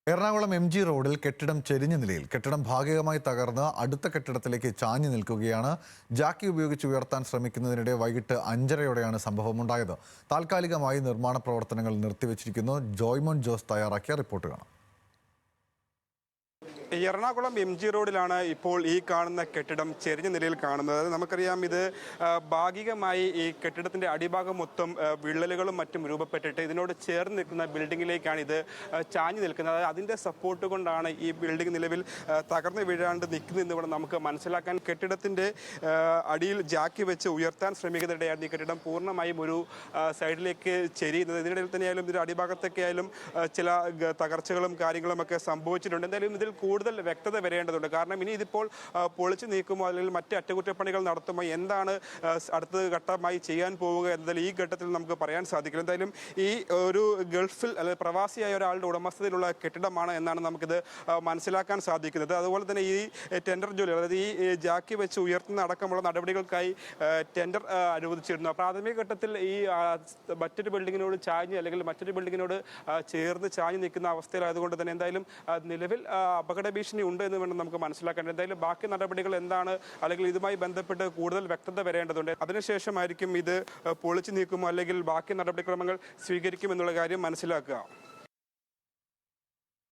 Ernakulam MG റോഡിൽ കെട്ടിടം ചെരിഞ്ഞ നിലയിൽ കെട്ടിടം ഭാഗികമായി തകർന്ന് അടുത്ത കെട്ടിടത്തിലേക്ക് ചാഞ്ഞു നിൽക്കുകയാണ്. ജാക്കി ഉപയോഗിച്ച് ഉയർത്താൻ ശ്രമിക്കുന്നതിനിടെ വൈകിട്ട് 5:30യോടെയാണ് സംഭവമുണ്ടായത്. താൽക്കാലികമായി നിർമ്മാണ പ്രവർത്തനങ്ങൾ നിർത്തിവച്ചിരിക്കുന്നു. ജോയ്മോൻ ജോസ് തയ്യാറാക്കിയ റിപ്പോർട്ട് കാണാം. എറണാകുളം MG റോഡിലാണ് ഇപ്പോൾ ഈ കാണുന്ന കെട്ടിടം ചെരിഞ്ഞ നിലയിൽ കാണുന്നത്. നമുക്കറിയാം, ഇത് ഭാഗികമായി ഈ കെട്ടിടത്തിന്റെ അടിഭാഗം മൊത്തം വിള്ളലുകളും മറ്റും രൂപപ്പെട്ടിട്ട് ഇതിനോട് ചേർന്ന് നിൽക്കുന്ന ബിൽഡിങ്ങിലേക്കാണ് ഇത് ചാഞ്ഞു നിൽക്കുന്നത്. അതിന്റെ സപ്പോർട്ട് കൊണ്ടാണ് ഈ ബിൽഡിംഗ് നിലവിൽ തകർന്നു വീഴാണ്ട് നിൽക്കുന്നതെന്ന് ഇവിടെ നമുക്ക് മനസ്സിലാക്കാൻ. കെട്ടിടത്തിന്റെ അടിയിൽ ജാക്കി വെച്ച് ഉയർത്താൻ ശ്രമിക്കുന്നതിനിടെയാണ് ഈ കെട്ടിടം പൂർണ്ണമായും ഒരു സൈഡിലേക്ക് ചെരിയുന്നത്. ഇതിനിടയിൽ തന്നെയായാലും ഇതിന്റെ അടിഭാഗത്തൊക്കെ ആയാലും ചില തകർച്ചകളും കാര്യങ്ങളും ഒക്കെ സംഭവിച്ചിട്ടുണ്ട്. എന്തായാലും ഇതിൽ കൂടുതൽ വ്യക്തത വരേണ്ടതുണ്ട്. കാരണം ഇനി ഇതിപ്പോൾ പൊളിച്ചു നീക്കുമോ അല്ലെങ്കിൽ മറ്റ് അറ്റകുറ്റപ്പണികൾ നടത്തുമോ, എന്താണ് അടുത്ത ഘട്ടമായി ചെയ്യാൻ പോവുക എന്നതിൽ ഈ ഘട്ടത്തിൽ നമുക്ക് പറയാൻ സാധിക്കില്ല. എന്തായാലും ഈ ഒരു ഗൾഫിൽ അല്ലെങ്കിൽ പ്രവാസിയായ ഒരാളുടെ ഉടമസ്ഥതയിലുള്ള കെട്ടിടമാണ് എന്നാണ് നമുക്കിത് മനസ്സിലാക്കാൻ സാധിക്കുന്നത്. അതുപോലെ തന്നെ ഈ ടെൻഡർ ജോലി, അതായത് ഈ ജാക്കി വെച്ച് ഉയർത്തുന്ന അടക്കമുള്ള നടപടികൾക്കായി ടെൻഡർ അനുവദിച്ചിരുന്നു. പ്രാഥമിക ഘട്ടത്തിൽ ഈ മറ്റൊരു ബിൽഡിങ്ങിനോട് ചാഞ്ഞ് അല്ലെങ്കിൽ മറ്റൊരു ബിൽഡിങ്ങിനോട് ചേർന്ന് ചാഞ്ഞ് നിൽക്കുന്ന അവസ്ഥയിലായതുകൊണ്ട് തന്നെ എന്തായാലും നിലവിൽ അപകട ഭീഷണി ഉണ്ട് എന്ന് വേണം നമുക്ക് മനസ്സിലാക്കാൻ. എന്തായാലും ബാക്കി നടപടികൾ എന്താണ് അല്ലെങ്കിൽ ഇതുമായി ബന്ധപ്പെട്ട് കൂടുതൽ വ്യക്തത വരേണ്ടതുണ്ട്. അതിനുശേഷമായിരിക്കും ഇത് പൊളിച്ചു നീക്കുമോ അല്ലെങ്കിൽ ബാക്കി നടപടിക്രമങ്ങൾ സ്വീകരിക്കുമെന്നുള്ള കാര്യം മനസ്സിലാക്കുക.